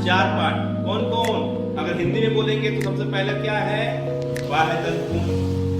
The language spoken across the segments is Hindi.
चार पार्ट। कौन कौन? अगर हिंदी में बोलेंगे तो सबसे पहले क्या है? बाह्य दल पुंज,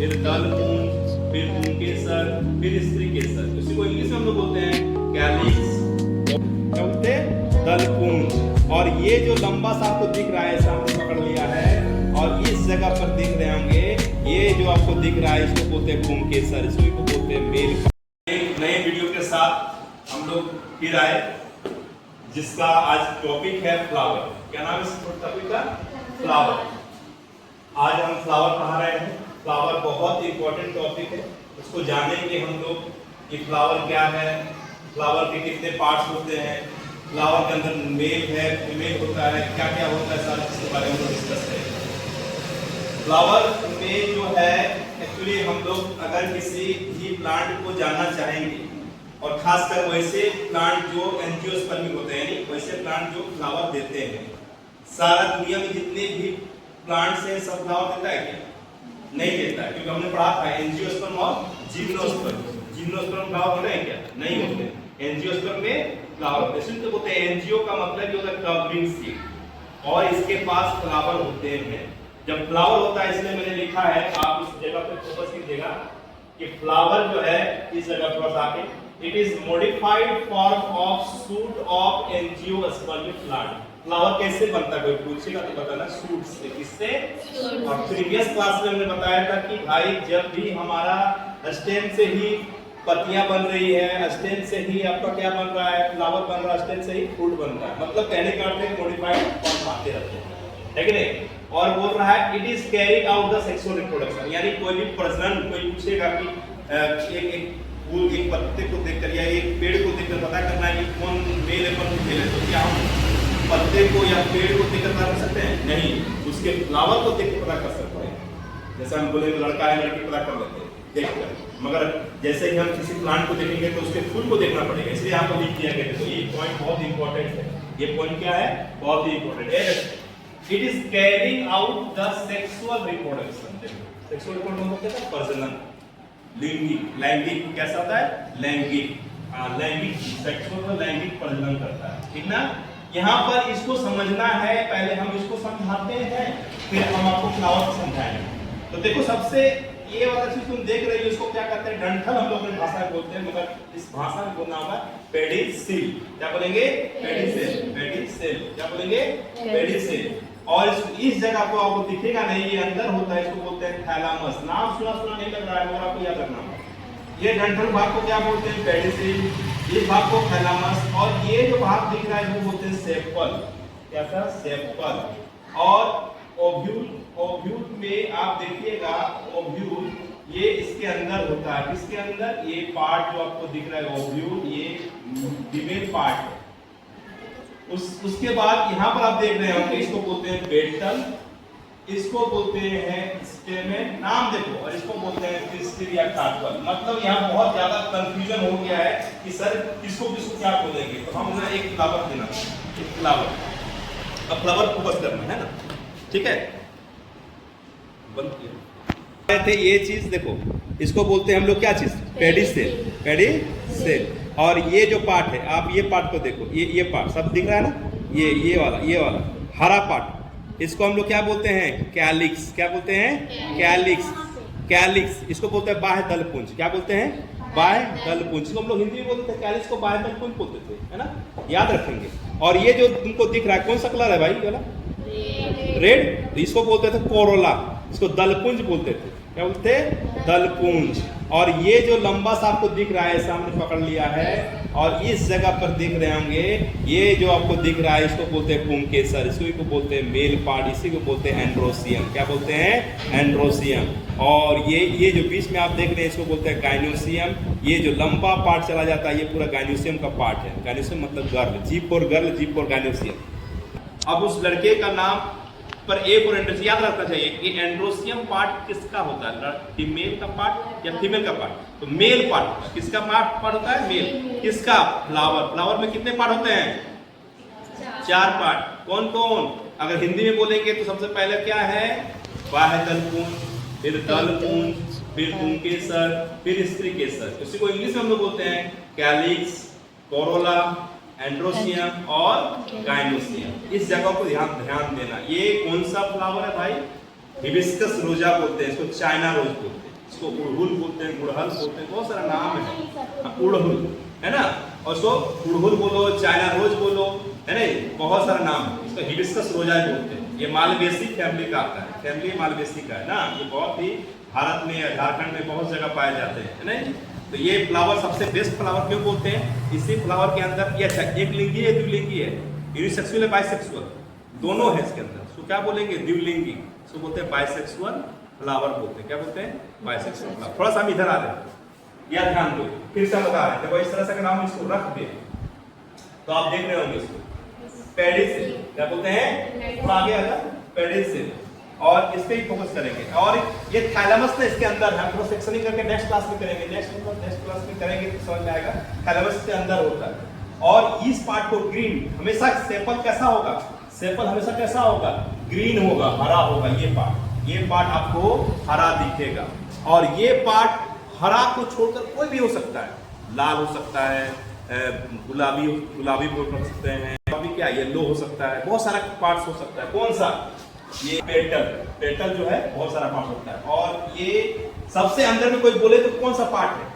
फिर दल पुंज, फिर पुंकेसर, फिर स्त्री केसर। उसी को इंग्लिश में हम लोग बोलते हैं कैलिक्स, क्या बोलते हैं? दल पुंज। और ये जो लंबा सा आपको दिख रहा है, सामने पकड़ लिया है, और इस जगह पर देख रहे होंगे, ये जो आपको दिख रहा है इसको बोलते हैं पुंकेसर, इसी को बोलते हैं मेल। एक नए वीडियो के साथ हम लोग फिर आए, जिसका आज टॉपिक है फ्लावर। क्या नाम है इस टॉपिक का? फ्लावर। आज हम फ्लावर पढ़ा रहे हैं। फ्लावर बहुत इंपॉर्टेंट टॉपिक है, उसको जानेंगे हम लोग कि फ्लावर क्या है, फ्लावर के कितने पार्ट्स होते हैं, फ्लावर के अंदर मेल है, फीमेल होता है, क्या क्या होता है, सारी चीज़ के बारे में डिस्कस करेंगे। फ्लावर में जो है एक्चुअली हम लोग अगर किसी भी प्लांट को जानना चाहेंगे, और खासकर वैसे प्लांट जो एंजियोस्पर्मिक होते हैं, यानी वैसे प्लांट जो फ्लावर देते हैं, सारा दुनिया में जितने भी प्लांट्स हैं सब फ्लावर देता है क्या? नहीं देता है, क्योंकि हमने पढ़ा था एंजियोस्पर्म और जिम्नोस्पर्म। जिम्नोस्पर्म फ्लावर होते हैं क्या? नहीं होते। एंजियोस्पर्म में फ्लावर होते हैं। इसलिए बोलते हैं एंजियो का मतलब ये होता है कवरिंग सीड, और इसके पास फ्लावर होते हैं। जब फ्लावर होता है, इसलिए मैंने लिखा है, आप इस जगह पे फोकस कीजिएगा कि फ्लावर जो है इस जगह पर आके, it is modified form of suit of angiospermic plant. Flower कैसे बनता है? कोई पूछेगा तो बताना, सूट से। किससे? और प्रीवियस क्लास में हमने बताया था कि भाई जब भी हमारा स्टेम से ही पत्तियां बन रही है, स्टेम से ही आपका क्या बन रहा है? फ्लावर बन रहा है, स्टेम से ही फ्रूट बन रहा है। मतलब कहने का अर्थ है मॉडिफाइड फॉर्म आते रहते हैं, है कि नहीं? और बोल रहा है it is carrying out the sexual reproduction, यानी कोई भी प्रजनन, कोई पूछेगा कि एक फूल, एक पत्ते को देखकर या एक पेड़ को देखकर पता करना है कि कौन मेल है कौन फीमेल है, तो क्या हम पत्ते को या पेड़ को देखकर पता कर सकते हैं? नहीं, उसके फ्लावर को देख कर पता कर सकते हैं। जैसे हम बोले लड़का है लड़की पता कर लेते हैं देखकर, मगर जैसे ही हम किसी प्लांट को देखेंगे तो उसके फूल को देखना पड़ेगा, इसलिए आपको लिख दिया गया। तो ये पॉइंट बहुत इंपॉर्टेंट है। ये पॉइंट क्या है? बहुत ही इंपॉर्टेंट है। It is carrying out the sexual reproduction. Sexual reproduction मतलब क्या? प्रजनन, लैंगिक। लैंगिक कैसा होता है? लैंगिक, लैंगिक सेक्सुअल और लैंगिक प्रजनन करता है, ठीक ना? यहाँ पर इसको समझना है, पहले हम इसको समझाते हैं, फिर हम आपको फ्लावर समझाएंगे। तो देखो, सबसे ये वाला चीज तुम देख रही हो, इसको क्या कहते हैं? डंठल हम लोग अपनी भाषा में बोलते हैं, मगर इस भाषा में बोलना होगा पेडिसेल। क्या बोलेंगे? पेडिसेल। पेडिसेल क्या बोलेंगे? पेडिसेल। और इस जगह को आपको दिखेगा नहीं, ये अंदर होता है, इसको बोलते हैं थैलामस। नाम सुना सुना नहीं लग रहा है, मगर आपको याद रखना होगा। ये डंठल भाग को क्या बोलते हैं? पेडिसेल। इस भाग को थैलामस। और ये जो भाग दिख रहा है वो बोलते हैं सेपल। क्या था? सेपल। और ओव्यूल, ओव्यूल में आप देखिएगा, ओव्यूल ये इसके अंदर होता है। किसके अंदर? ये पार्ट जो आपको दिख रहा है ओव्यूल, ये फीमेल पार्ट है। उसके बाद यहाँ पर आप देख रहे होंगे, इसको बोलते हैं पेटल, इसको बोलते हैं स्टेमेन, नाम देखो, और इसको बोलते हैं पिस्टिल या कार्पल। मतलब यहाँ बहुत ज्यादा कंफ्यूजन हो गया है कि सर किसको किसको क्या बोलेंगे। तो हम ना एक फ्लावर देना, एक फ्लावर, अब फ्लावर फोकस करना है ना, ठीक है? बंद किया थे ये चीज, देखो इसको बोलते हैं हम लोग क्या चीज? पेडिसेल। पेडिसेल। और ये जो पार्ट है, आप ये पार्ट को देखो, ये पार्ट सब दिख रहा है ना, ये वाला हरा पार्ट, इसको हम लोग क्या बोलते हैं? कैलिक्स। क्या बोलते हैं? कैलिक्स। कैलिक्स इसको बोलते हैं बाह्य दल पुंज। क्या बोलते हैं? बाह्य दल पुंज। इसको हम लोग हिंदी में बोलते थे, कैलिक्स को बाह्य दल पुंज बोलते थे, है ना? याद रखेंगे। और ये जो तुमको दिख रहा है कौन सा कलर है भाई? वाला रेड। इसको बोलते थे कोरोला, इसको दलपुंज बोलते थे। क्या बोलते थे? दलपुंज। और ये जो लंबा सा आपको दिख रहा है, सामने पकड़ लिया है, और इस जगह पर दिख रहे होंगे, ये जो आपको दिख रहा है इसको बोलते हैं पुंकेसर, इसी को बोलते हैं मेल पार्ट, इसी को बोलते हैं एंड्रोसियम। क्या बोलते हैं? एंड्रोसियम। और ये जो बीच में आप देख रहे हैं इसको बोलते हैं गाइनोसियम। ये जो लंबा पार्ट चला जाता है ये पूरा गाइनोसियम का पार्ट है। गाइनोसियम मतलब girl, G for girl, G for gynoecium. अब उस लड़के का नाम पर एक और एंड्रोसियम याद रखना चाहिए कि एंड्रोसियम पार्ट किसका होता है? फीमेल का पार्ट या फीमेल का पार्ट? तो मेल पार्ट। किसका पार्ट होता है? मेल। किसका? फ्लावर। फ्लावर में कितने पार्ट होते हैं? चार पार्ट। कौन कौन? अगर हिंदी में बोलेंगे तो सबसे पहले क्या है? बाह्य दल पुंज, फिर दल पुंज, फिर पुंकेसर, फिर स्त्री केसर। उसी को इंग्लिश में हम लोग बोलते हैं कैलिक्स, कोरोला, एंड्रोसियम और गाइनोसियम। इस जगह को ध्यान देना। ये कौन सा फ्लावर है भाई? हिबिस्कस रोजा बोलते हैं इसको, चाइना रोज बोलते हैं इसको, उड़हुल बोलते हैं, गुड़हल बोलते हैं, बहुत सारा नाम है। उड़हुल है ना, और उसको उड़हुल बोलो, चाइना रोज बोलो, है ना, बहुत सारा नाम है। इसको हिबिस्कस रोजा बोलते हैं। ये मालवेसी फैमिली का आता है, फैमिली मालवेसी का है ना। ये बहुत ही भारत में, झारखंड में बहुत जगह पाए जाते हैं, है ना। तो ये फ्लावर सबसे बेस्ट फ्लावर क्यों बोलते हैं? इसी फ्लावर के अंदर ये अच्छा एक लिंगी है, द्विलिंगी है, यूनिसेक्सुअल है, बाइसेक्सुअल, दोनों है इसके अंदर। तो क्या बोलेंगे? द्विलिंगी, इसको बोलते हैं बाइसेक्सुअल फ्लावर बोलते हैं। क्या बोलते हैं? Bisexual flower. थोड़ा सा हम इधर आ रहे हैं, यह ध्यान दो, फिर से बता रहे हैं। देखो इस तरह से अगर हम इसको रख दे तो आप देख रहे होंगे इसको पेडिसिल, क्या बोलते हैं? थोड़ा आगे आएगा, पेडिसिल, और इस पे ही फोकस करेंगे। और ये थैलेमस ना इसके अंदर है, थोड़ा सेक्शनिंग करके नेक्स्ट क्लास में करेंगे, नेक्स्ट क्लास में करेंगे तो समझ में आएगा। थैलेमस इसके अंदर होता है। और इस पार्ट को ग्रीन, हमेशा सेपल कैसा होगा? सेपल हमेशा कैसा होगा? ग्रीन होगा, हरा होगा। ये पार्ट आपको हरा दिखेगा। और ये पार्ट हरा को छोड़कर कोई भी हो सकता है, लाल हो सकता है, गुलाबी बोल सकते हैं, अभी क्या येलो हो सकता है, बहुत सारा पार्ट्स हो सकता है। कौन सा? ये पेटल जो है बहुत सारा पार्ट होता है। और ये सबसे अंदर में कोई बोले तो कौन सा पार्ट है?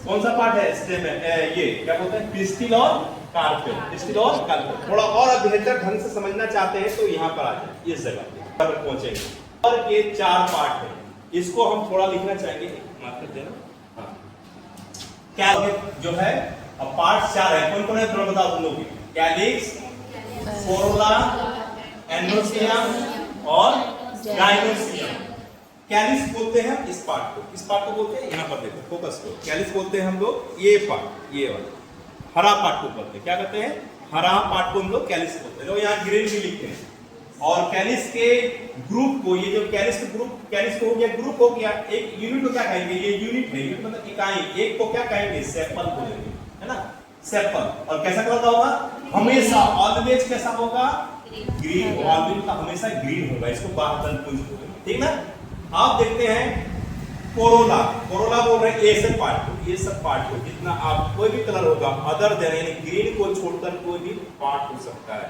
कौन सा पार्ट है? स्टेम है। ये क्या बोलते हैं? पिस्टिल और कार्पेल, पिस्टिल और कार्पेल। थोड़ा और बेहतर ढंग से समझना चाहते हैं तो यहाँ पर आ जाए, इस जगह पर पहुंचेंगे। और ये 4 पार्ट है, इसको हम थोड़ा लिखना चाहेंगे, माफ कर देना। हाँ, क्या जो है अब पार्ट 4 है, कौन कौन है थोड़ा बताओ तुम लोग। कैलिक्स, कोरोला, एंड्रोसियम और गाइनोसियम। कैलिक्स बोलते हैं इस पार्ट को बोलते हैं, यहाँ पर देखो फोकस करो, कैलिक्स बोलते हैं हम लोग ये पार्ट, ये वाला हरा पार्ट को बोलते हैं। क्या कहते हैं? हरा पार्ट को हम लोग कैलिक्स बोलते हैं। यहाँ ग्रीन भी लिखते हैं। और कैलिक्स के ग्रुप को, ये जो कैलिक्स के ग्रुप, कैलिक्स को हो गया, ग्रुप हो गया, एक यूनिट को क्या कहेंगे? ये यूनिट है, यूनिट मतलब इकाई। एक को क्या कहेंगे? सेपल बोलेंगे, है ना, सेपल। और कैसा कलर का होगा? हमेशा ऑलवेज कैसा होगा? ग्रीन। ऑलवेज का हमेशा ग्रीन होगा, इसको बाह्यतल पुंज बोलेंगे, ठीक ना। आप देखते हैं कोरोला, कोरोला बोल रहे हैं ये सब पार्ट को, ये सब पार्ट को, जितना आप कोई भी कलर होगा अदर देन यानी ग्रीन को छोड़कर कोई भी पार्ट हो सकता है,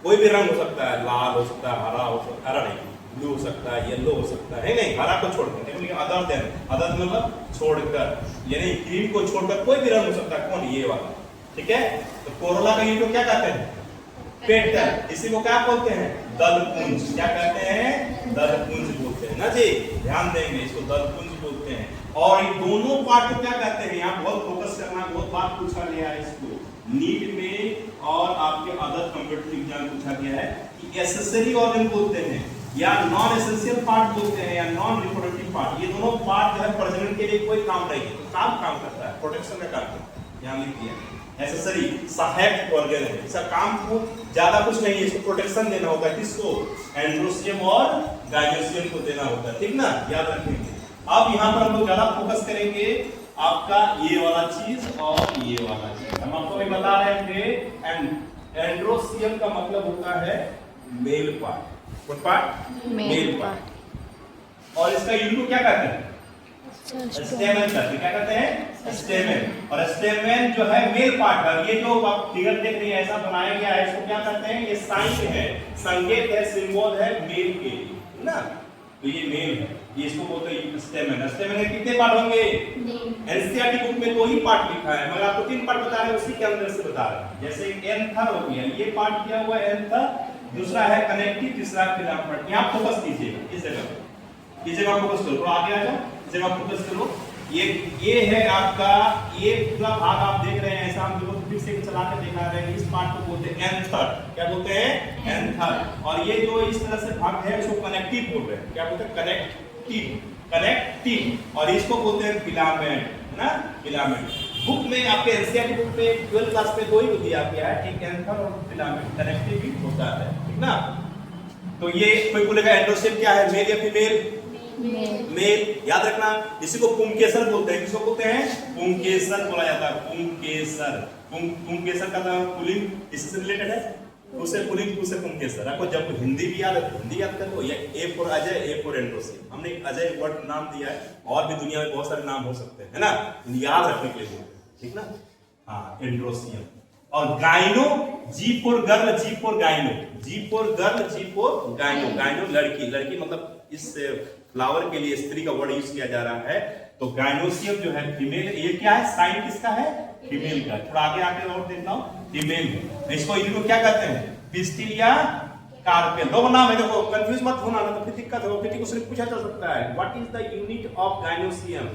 कोई भी रंग हो सकता है, लाल हो सकता है, हरा हो सकता है, हरा नहीं, ब्लू हो सकता है, येलो हो सकता है, नहीं हरा को छोड़कर, लेकिन अदर देन, अदर मतलब छोड़कर, यानी ग्रीन को छोड़कर कोई भी रंग हो सकता है। कौन? ये वाला, ठीक है। तो कोरोला का यूनिट को क्या कहते हैं? पेटल। इसी को क्या बोलते हैं? दलपुंज। क्या कहते हैं? दलपुंज बोलते हैं ना जी, ध्यान देंगे, इसको दलपुंज बोलते हैं। और ये दोनों पार्ट को क्या कहते हैं? यहाँ बहुत फोकस करना, बहुत बात पूछा गया है इसको नीट में और आपके अदर कॉम्पिटिटिव एग्जाम पूछा गया है कि एसेसरी ऑर्गन बोलते हैं या नॉन एसेंशियल पार्ट बोलते हैं या नॉन रिप्रोडक्टिव पार्ट। ये दोनों पार्ट जो है प्रजनन के लिए कोई काम नहीं है, तो काम करता है, प्रोटेक्शन का काम करता है। यहाँ लिख दिया एसेसरी, सहायक ऑर्गन है, इसका काम को ज्यादा कुछ नहीं है, इसको प्रोटेक्शन देना होता है। किसको? एंड्रोसियम और गाइनोसियम को देना होता है, ठीक ना, याद रखेंगे। अब यहाँ पर हम लोग ज्यादा फोकस करेंगे आपका ये वाला चीज और ये वाला चीज। हम आपको भी बता रहे थे एंड्रोसियम का मतलब होता है मेल पार्ट। कौन पार्ट? Male part. और इसका यूनिट क्या कहते हैं? स्टेमन कहते हैं। क्या कहते हैं? स्टेमन। और स्टेमन जो है मेल पार्ट है। ये जो आप फिगर देख रहे हैं ऐसा बनाया गया है, इसको क्या कहते हैं? ये साइन है, संकेत है, सिंबल है मेल के लिए, ना। तो ये मेल है, ये इसको बोलते हैं स्टेमन। स्टेमन के कितने पार्ट होंगे? एनसीईआरटी बुक में 2 ही पार्ट लिखा है, मगर आपको 3 पार्ट बता रहे हैं, उसी के अंदर से बता रहे हैं। जैसे एंथर हो गया, ये पार्ट किया हुआ है एंथर, दूसरा है कनेक्टिव, तीसरा फिलामेंट। यहाँ फोकस कीजिएगा, इस जगह पे, इस जगह फोकस करो, थोड़ा आगे आ जाओ, इस जगह फोकस करो। ये है आपका, ये पूरा भाग आप देख रहे हैं, ऐसा हम लोग फिर से चला के दिखा रहे हैं। इस पार्ट को बोलते हैं एंथर। क्या बोलते हैं? एंथर। और ये जो इस तरह से भाग है इसको कनेक्टिव बोल रहे हैं। क्या बोलते हैं? कनेक्टिव। और इसको बोलते हैं फिलामेंट, ना, फिलामेंट। बुक में आपके एनसीईआरटी बुक में 12th क्लास में 2 ही दिया गया है, एक एंथर और फिलामेंट, कनेक्टिव भी होता है, ठीक ना। तो ये कोई बोलेगा एंड्रोसियम क्या है, मेल या फीमेल? मेल। याद रखना, इसी को पुंकेसर बोलते हैं। किसको बोलते हैं? पुंकेसर बोला जाता है, पुंकेसर। पुंकेसर का पुलिंग इससे रिलेटेड है, उसे पुलिंग, उसे पुंकेसर। आपको जब हिंदी भी याद है, हिंदी याद करो, या A for Ajay, A for androecium. हमने अजय वर्ड नाम दिया है, और भी दुनिया में बहुत सारे नाम हो सकते हैं, है ना, याद रखने के लिए, ठीक ना। हाँ, एंड्रोसियम। और gyno, G for girl, G for gyno, G for girl, G for gyno, gyno लड़की, लड़की मतलब इस फ्लावर के लिए स्त्री का वर्ड यूज किया जा रहा है। तो गाइनोसियम जो है फीमेल, ये क्या है, साइन किसका है, फीमेल का। थोड़ा आगे आके और देखना, फीमेल है। इसको इनको क्या कहते हैं, पिस्टिल या कार्पेल, दो नाम है। देखो कंफ्यूज मत होना, तो फिर दिक्कत हो, फिर क्वेश्चन पूछा जा सकता है what is the unit of gynoecium,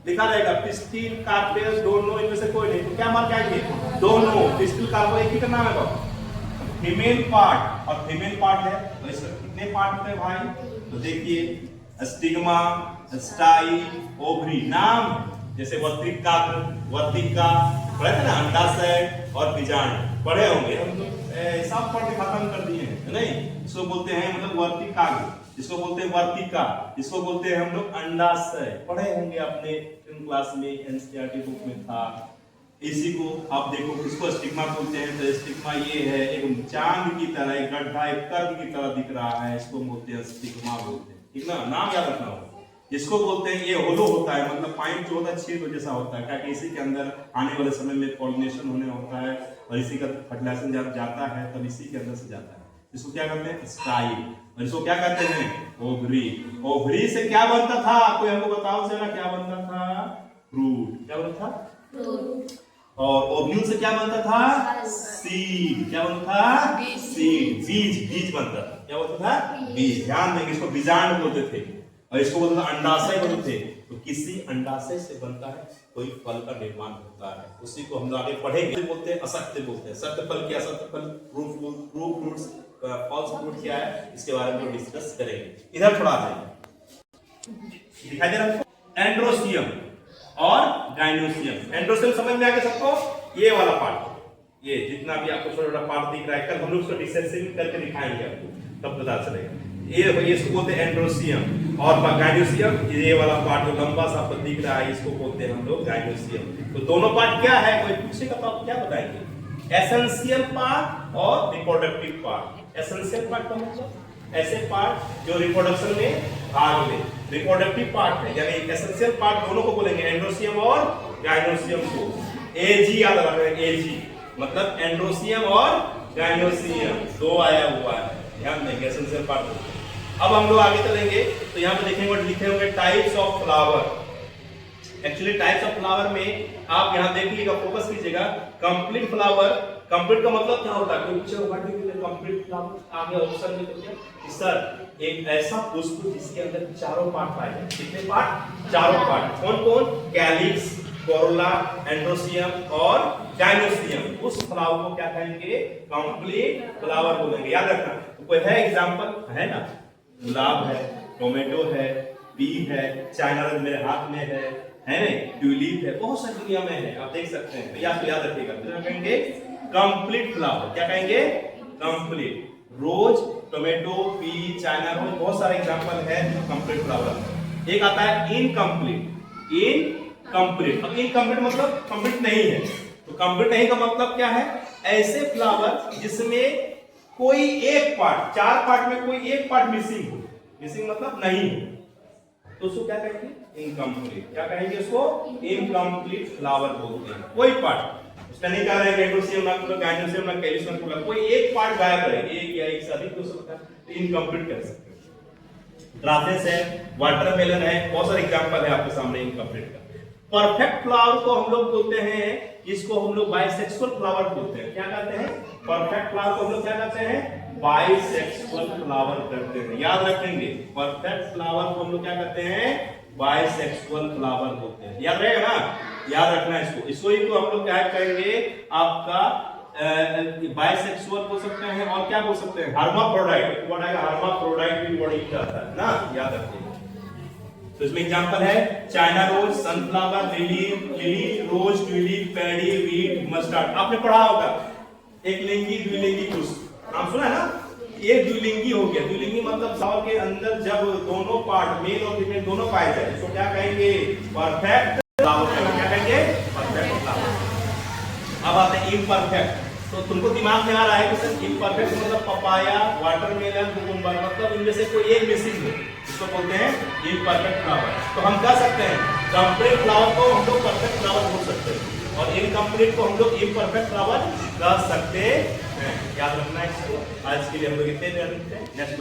लिखा रहेगा पिस्टिल कार्पेल, दोनों, इनमें से कोई नहीं, तो क्या मार्क आएंगे, दोनों। पिस्टिल कार्पेल एक ही का नाम है बाबू, फीमेल पार्ट, और फीमेल पार्ट है तो इसमें कितने पार्ट होते हैं भाई, तो देखिए स्टिग्मा, स्टाइल, ओवरी, नाम जैसे वर्तिका, वर्तिका पढ़े थे ना, अंडाशय और बीजांड पढ़े होंगे हम लोग, सब पढ़ के खत्म कर दिए हैं नहीं। इसको बोलते हैं मतलब वर्तिका, इसको बोलते हैं वर्तिका, इसको बोलते हैं हम लोग अंडाशय, पढ़े होंगे अपने क्लास में, एनसीईआरटी बुक में था। इसी को आप देखो, इसको स्टिग्मा बोलते हैं, तो स्टिग्मा ये है एक चांद की तरह, एक गड्ढा, एक कर्व की तरह दिख रहा है, इसको बोलते हैं स्टिग्मा बोलते हैं, ठीक ना, नाम याद रखना होगा। इसको बोलते हैं, ये होलो होता है, मतलब पॉइंट जो होता है छेद जैसा होता है, क्योंकि इसी के अंदर आने वाले समय में पॉलिनेशन होने होता है, और इसी का फर्टिलाइजेशन जब जाता है तब इसी के अंदर से जाता है। इसको क्या कहते हैं, स्टाइल, और इसको क्या कहते हैं, ओवरी। ओवरी से क्या बनता था, कोई हमको बताओ जरा, क्या बनता था, फ्रूट, क्या बनता था, फ्रूट। और ओव्यूल से क्या बनता था, सीड, क्या बनता था, सीड, बीज, बीज बनता था, क्या बनता था, बीज। ध्यान देंगे, इसको बीजांड बोलते थे, और इसको बोलते था अंडाशय बोलते थे। तो किसी अंडाशय से बनता है कोई फल का निर्माण होता है, उसी को हम लोग आगे पढ़ेंगे। बोलते हैं असत्य, बोलते हैं सत्य फल, क्या सत्य फल, फ्रूट्स, फॉल्स फ्रूट क्या है, इसके बारे में डिस्कस करेंगे। इधर थोड़ा आ जाइए, दिखाई दे रहा है एंड्रोसियम और गाइनोसियम। एंड्रोसियम समझ में आ गया सबको, ये वाला पार्ट, ये जितना भी आपको छोटा छोटा पार्ट दिख रहा है, कल हम लोग उसको डिसेक्शन करके दिखाएंगे आपको, तब पता चलेगा। ये इसको बोलते हैं एंड्रोसियम, और गाइनोसियम ये वाला पार्ट जो लंबा सा आपको दिख रहा है, इसको बोलते हैं हम लोग गाइनोसियम। तो दोनों पार्ट क्या है, कोई पूछेगा तो आप क्या बताएंगे, एसेंशियल पार्ट और रिप्रोडक्टिव पार्ट। एसेंशियल पार्ट का मतलब ऐसे पार्ट जो रिप्रोडक्शन में भाग ले, रिप्रोडक्टिव पार्ट है, यानी एसेंशियल पार्ट दोनों को बोलेंगे, एंड्रोसियम और गाइनोसियम को। एजी याद रखना है, एजी मतलब एंड्रोसियम और गाइनोसियम दो आया हुआ है, ध्यान देंगे, एसेंशियल पार्ट। अब हम लोग आगे चलेंगे तो यहाँ पे देखेंगे लिखे होंगे types of flower. Actually types of flower में आप यहाँ देखिएगा, फोकस कीजिएगा, कंप्लीट फ्लावर। कंप्लीट का मतलब क्या होता है, कंप्लीट फ्लावर आगे ऑप्शन में तो सर एक ऐसा पुष्प जिसके अंदर चारों पार्ट पाए जाते। कितने पार्ट, चारों पार्ट। कौन कौन, कैलिक्स, कोरोला, एंड्रोसियम और गाइनोसियम। उस फ्लावर को क्या कहेंगे, कंप्लीट फ्लावर बोलेंगे, याद रखना। तो कोई है एग्जांपल, है ना, गुलाब है, टोमेटो है, पी है, चाइना रोज मेरे हाथ में है नहीं, ट्यूलिप है, बहुत सारी दुनिया में है, आप देख सकते हैं। तो याद रखिएगा, तो कहेंगे कंप्लीट फ्लावर, क्या कहेंगे, कंप्लीट। रोज, टोमेटो, पी, चाइना रोज, बहुत सारे एग्जांपल है कंप्लीट फ्लावर। एक आता है इनकम्प्लीट। इनकम्प्लीट, अब इनकम्प्लीट मतलब कंप्लीट नहीं है, तो कंप्लीट नहीं का मतलब क्या है, ऐसे फ्लावर जिसमें कोई एक पार्ट, चार पार्ट में कोई एक पार्ट मिसिंग हो, मिसिंग मतलब नहीं हो, तो उसको क्या कहेंगे, इनकम्प्लीट। क्या कहेंगे उसको, इनकम्प्लीट फ्लावर बोलते हैं। कोई पार्ट, उसका नहीं कह रहे हैं एंड्रोसियम ना गाइनोसियम ना कैलिक्स ना कोरोला, कोई एक पार्ट गायब है, एक या एक से अधिक हो सकता है, तो इनकम्प्लीट कह सकते हैं। ड्राफेस है, वाटरमेलन है, बहुत सारे एग्जांपल है आपके सामने इनकम्प्लीट का। परफेक्ट फ्लावर को हम लोग बोलते हैं, इसको हम लोग बाइसेक्सुअल फ्लावर बोलते हैं। क्या कहते हैं, परफेक्ट फ्लावर को हम लोग क्या कहते हैं, बाइसेक्सुअल फ्लावर कहते हैं। याद रखेंगे, परफेक्ट फ्लावर को हम लोग क्या कहते हैं, बाइसेक्सुअल फ्लावर बोलते हैं। याद रहेगा ना, याद रखना इसको। इसको ही तो हम लोग क्या कहेंगे, आपका बाइसेक्सुअल बोल सकते हैं, और क्या बोल सकते हैं, हर्माफ्रोडाइट। वर्ड आएगा हर्माफ्रोडाइट भी वर्ड यूज आता है ना, याद रखिए। तो इसमें एग्जांपल है चाइना रोज, सनफ्लावर, लिली, रोज, ट्यूलिप, पैडी, वीट, मस्टर्ड। आपने पढ़ा होगा एक लिंगी, द्विलिंगी पुष्प, नाम सुना है ना। ये द्विलिंगी हो गया। द्विलिंगी मतलब फ्लावर के अंदर जब दोनों पार्ट, मेल और फीमेल दोनों पाए जाए, इसको क्या कहेंगे, परफेक्ट फ्लावर। क्या कहेंगे, परफेक्ट फ्लावर। अब आते हैं इम्परफेक्ट। तो तुमको दिमाग में आ रहा है कि सर इम्परफेक्ट मतलब पपाया, वाटरमेलन, कुकुम्बर, मतलब इनमें से कोई एक मिसिंग है, इसको बोलते हैं इम्परफेक्ट फ्लावर। तो हम कह सकते हैं कंप्लीट फ्लावर को हम लोग परफेक्ट फ्लावर बोल सकते हैं। और इनकम्प्लीट को हम लोग इम्परफेक्ट फ्लावर कह सकते हैं। याद रखना है इसको। आज के लिए हम लोग इतने रखते हैं। नेक्स्ट